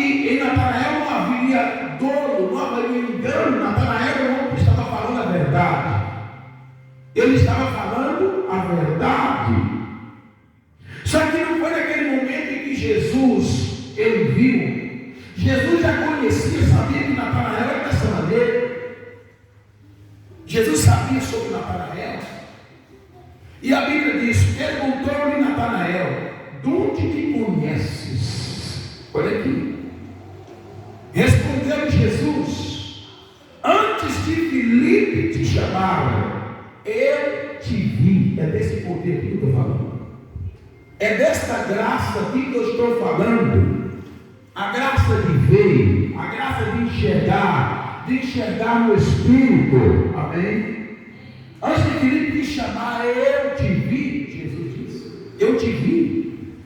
que em Natanael não haveria dolo, não haveria engano. Natanael é um homem que estava falando a verdade. Ele estava falando a verdade. Só que não foi naquele momento em que Jesus, ele viu. Jesus já conhecia, sabia que Natanael era dessa maneira. Jesus sabia sobre Natanael. E a Bíblia diz: perguntou-lhe Natanael, de onde te conheces? Olha aqui. Respondeu Jesus: antes de Filipe te chamar, eu te vi. É desse poder que eu estou falando. É desta graça aqui que eu estou falando. A graça de ver, a graça de enxergar no Espírito. Amém? Antes de Filipe te chamar, eu te vi. Jesus disse: eu te vi.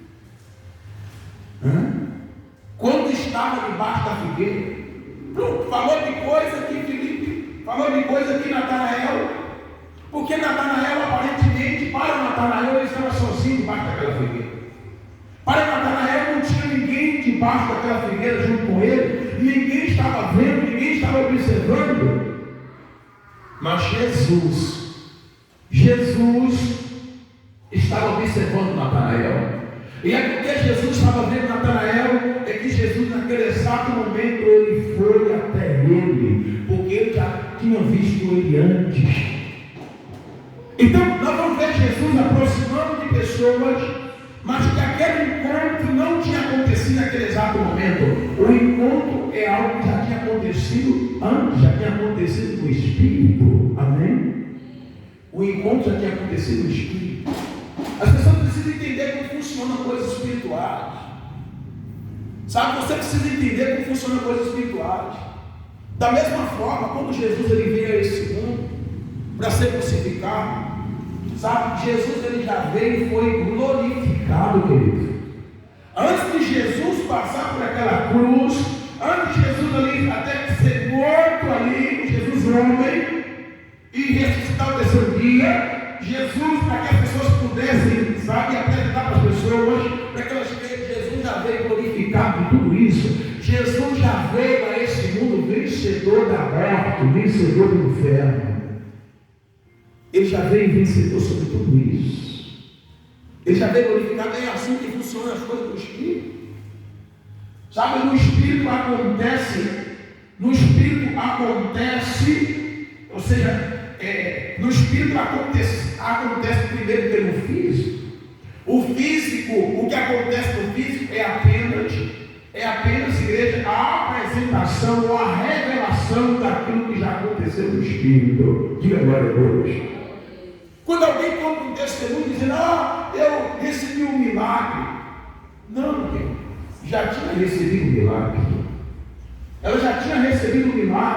Quando estava debaixo da figueira. Pronto, falou de coisa que Filipe, falou de coisa que Natanael. Porque Natanael, aparentemente, para Natanael, ele estava sozinho debaixo daquela figueira. Para Natanael não tinha ninguém debaixo daquela figueira junto com ele. Ninguém estava vendo, ninguém estava observando. Mas Jesus estava observando Natanael. E é porque Jesus estava vendo Natanael, é que Jesus naquele exato momento ele foi até ele, porque ele já tinha visto ele antes. Então nós vamos ver Jesus aproximando de pessoas, mas que aquele encontro não tinha acontecido naquele exato momento. O encontro é algo que já tinha acontecido antes, já tinha acontecido no Espírito. Amém? O encontro já tinha acontecido no Espírito. As pessoas precisam entender como funcionam coisas espirituais. Sabe, você precisa entender como funcionam coisas espirituais. Da mesma forma, quando Jesus ele veio a esse mundo para ser crucificado, sabe, Jesus ele já veio e foi glorificado, querido. Antes de Jesus passar por aquela cruz, antes de Jesus ali até ser morto ali, Jesus homem, e ressuscitar o terceiro dia, Jesus, para que as pessoas pudessem, sabe, apresentar para as pessoas, para que elas vejam, Jesus já veio glorificado de tudo isso. Jesus já veio a esse mundo vencedor da morte, vencedor do inferno. Ele já veio vencedor sobre tudo isso. Ele já veio glorificado. É assim que funcionam as coisas do Espírito. Sabe, no Espírito acontece, ou seja, no Espírito acontece primeiro pelo físico. O físico, o que acontece no físico é apenas, igreja, a apresentação ou a revelação daquilo que já aconteceu no Espírito. Diga glória a Deus. Quando alguém conta um testemunho dizendo: eu recebi um milagre. Não, já tinha recebido um milagre. Ela já tinha recebido um milagre.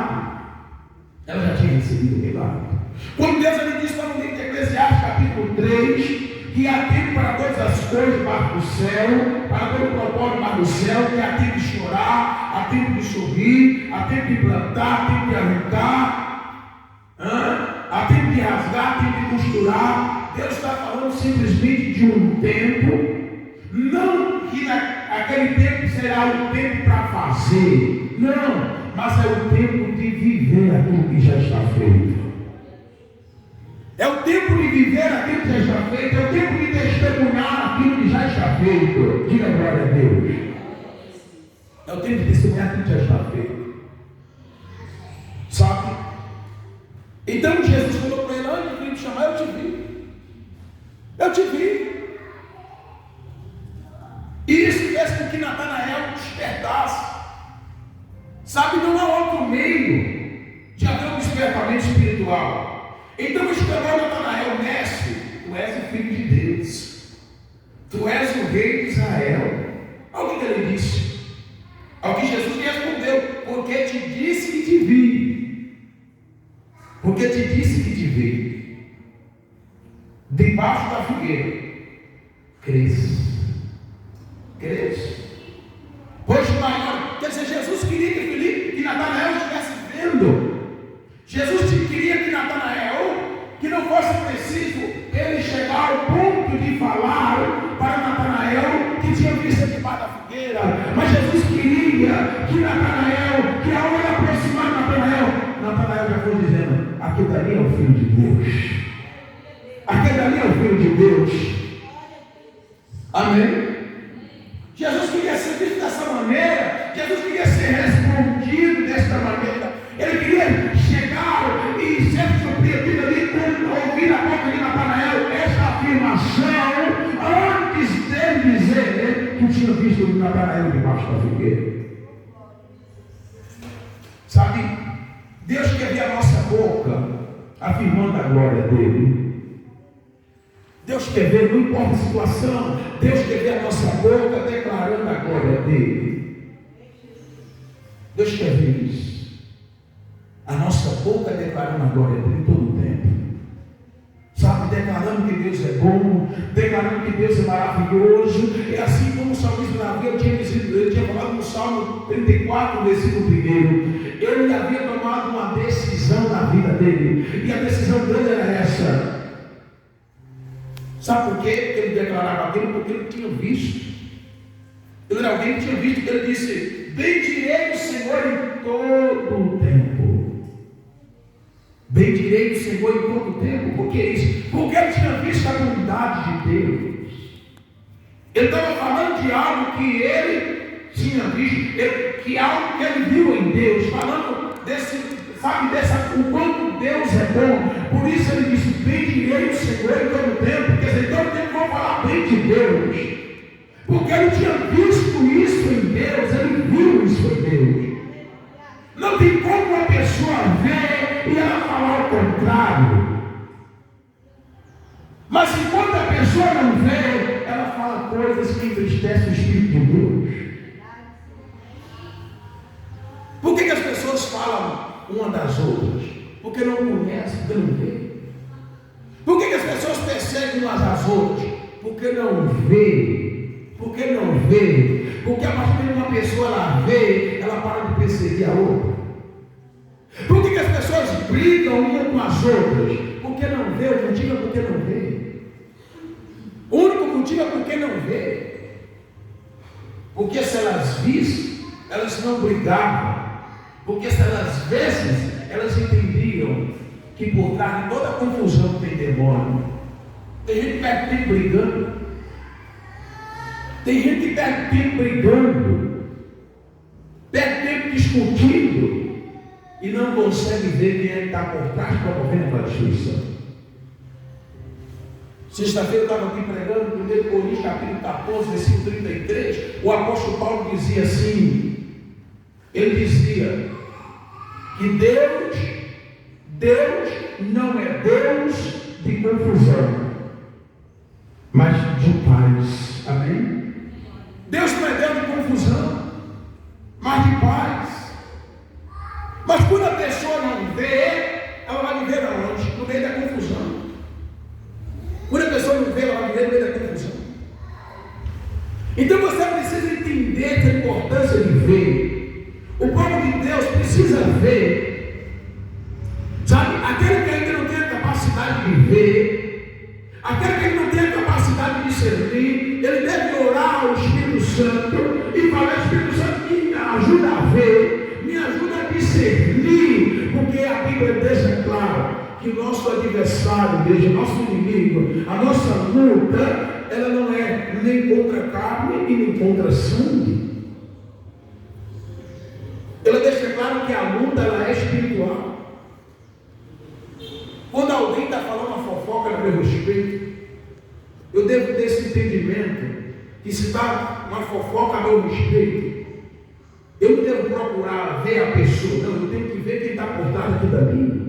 Quando Deus ele diz lá no livro de Eclesiastes, capítulo 3, que há tempo para todas as coisas debaixo do céu, para todo o propósito debaixo do céu, que há tempo de chorar, há tempo de sorrir, há tempo de plantar, há tempo de arrancar, há tempo de rasgar, há tempo de costurar. Deus está falando simplesmente de um tempo, não que aquele tempo será o tempo para fazer, não, mas é o tempo de viver aquilo que já está feito. É o tempo de viver aquilo que já está feito, é o tempo de testemunhar aquilo que já está feito. Diga glória a Deus. É o tempo de testemunhar aquilo que já está feito. Sabe? Então Jesus falou para ele: antes de me chamar, eu te vi. Eu te vi. E isso fez com que Natanael despertasse. Sabe, não há outro meio de haver um despertamento espiritual. Então esperou Natanael: mestre, tu és o filho de Deus, tu és o rei de Israel. Olha o que ele disse. Ao que Jesus lhe respondeu: porque te disse que te vi. Porque te disse que te vi. Debaixo da figueira. Crês. Pois maior. Quer dizer, Jesus queria que Natanael estivesse vendo. Jesus queria que Natanael, que não fosse preciso ele chegar ao ponto de falar para Natanael que tinha visto debaixo da figueira, mas Jesus queria sabia que Natanael, que ao ele aproximar de Natanael já foi dizendo: aquele dali é o Filho de Deus. Aquele dali é o Filho de Deus. Amém? Jesus queria ser visto dessa maneira. Jesus queria ser respondido desta maneira. Ele queria chegar e ser surpreendido ali quando ouvir a boca de Natanael esta afirmação, antes dele dizer que tinha visto Natanael debaixo da figueira. Sabe, Deus quer ver a nossa boca afirmando a glória dele. Deus quer ver, não importa a situação, Deus quer ver a nossa boca declarando a glória dele. Deus quer ver isso. A nossa boca declarando a glória dele todo o tempo. Sabe, declarando que Deus é bom, declarando que Deus é maravilhoso. É assim como o salmista Davi, ele tinha falado no Salmo 34, versículo 1. Ele havia tomado uma decisão na vida dele. E a decisão dele era essa. Sabe por quê ele declarava aquilo? Porque ele tinha visto. Ele era alguém que tinha visto, que ele disse: bendirei o Senhor em todo o tempo. Bendirei o Senhor em todo o tempo. Por que isso? Porque ele tinha visto a bondade de Deus. Ele estava falando de algo que ele tinha visto, que algo que ele viu em Deus, falando desse, sabe, o quanto Deus é bom. Por isso ele disse: bendirei o Senhor em todo o tempo. Quer dizer, todo tempo vou falar bem de Deus. Porque ele tinha visto isso em Deus, ele viu isso em Deus. Não tem como uma pessoa ver e ela falar o contrário. Mas enquanto a pessoa não vê, ela fala coisas que entristecem o Espírito de Deus. Por que as pessoas falam uma das outras? Porque não conhecem, porque não vê. Por que as pessoas perseguem umas às outras? Porque não vê. Porque não vê. Porque a partir de uma pessoa ela vê, ela para de perseguir a outra. Por que as pessoas brigam umas com as outras? Porque não vê. O motivo é porque não vê. O único motivo é porque não vê. Porque se elas vissem, elas não brigavam. Porque se elas vissem, elas entendiam que por trás de toda a confusão tem demônio. Tem gente que perde tempo brigando. Tem gente que perde tempo brigando. Perde tempo discutindo. E não consegue ver quem é que está por trás promovendo a destruição. Sexta-feira eu estava aqui pregando, 1 Coríntios capítulo 14, versículo 33. O apóstolo Paulo dizia assim. Ele dizia que Deus não é Deus de confusão, mas de paz. Amém? Deus não é Deus de confusão, mas de paz. Mas quando a pessoa não vê, ela vai viver aonde? No meio da confusão. Quando a pessoa não vê, ela vai viver no meio da confusão. Então você precisa entender a importância de ver. O povo de Deus precisa ver. Sabe, aquele que ainda não tem a capacidade de ver, aquele que ainda não tem a capacidade de discernir, ele deve orar ao Espírito Santo e falar: Espírito Santo, me ajuda a ver, me ajuda a discernir, porque a Bíblia deixa claro que o nosso adversário, veja, nosso inimigo, a nossa luta, ela não é nem contra a carne e nem contra sangue. Ela deixa claro que a luta ela é espiritual. Quando alguém está falando uma fofoca no meu respeito, eu devo ter esse entendimento que se está uma fofoca a meu respeito, eu não devo procurar ver a pessoa, não, eu tenho que ver quem está por trás daquilo dali.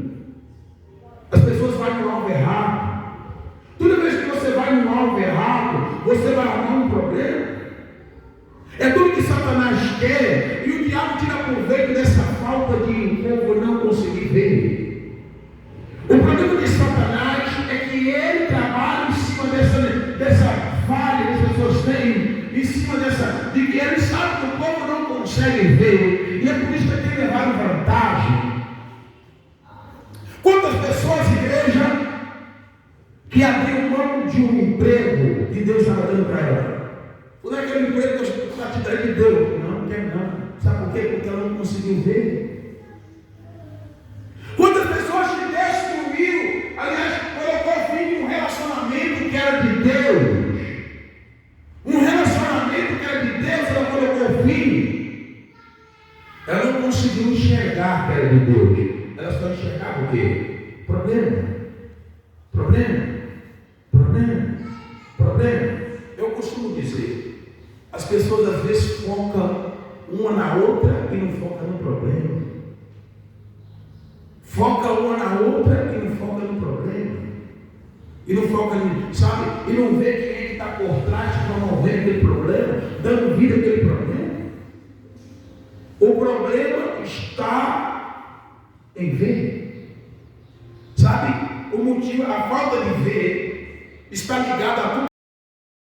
As pessoas vão no alvo errado. Toda vez que você vai no alvo errado, você vai arrumar um problema. É tudo que Satanás quer, e o diabo tira proveito dessa falta de o povo não conseguir ver. O problema de Satanás é que ele trabalha em cima dessa falha que as pessoas têm, em cima de que ele sabe que o povo não consegue ver, e é por isso que ele tem levado vantagem. Quantas pessoas, igreja, que abriu mão de um emprego que Deus estava dando para ela? Não é aquele emprego que Deus está te dando, Deus, não quer não. conseguiu ver. Quantas pessoas te destruíram, aliás, colocou fim em um relacionamento que era de Deus. Um relacionamento que era de Deus, ela colocou fim. Ela não conseguiu enxergar que era de Deus. Ela só enxergava o quê? Problema. Eu costumo dizer, as pessoas às vezes focam uma na outra e não focam no problema. Foca uma na outra e não foca no problema. E não foca em, sabe? E não vê quem é que está por trás promovendo aquele problema, dando vida àquele problema. O problema está em ver. Sabe? O motivo, a falta de ver está ligada a tudo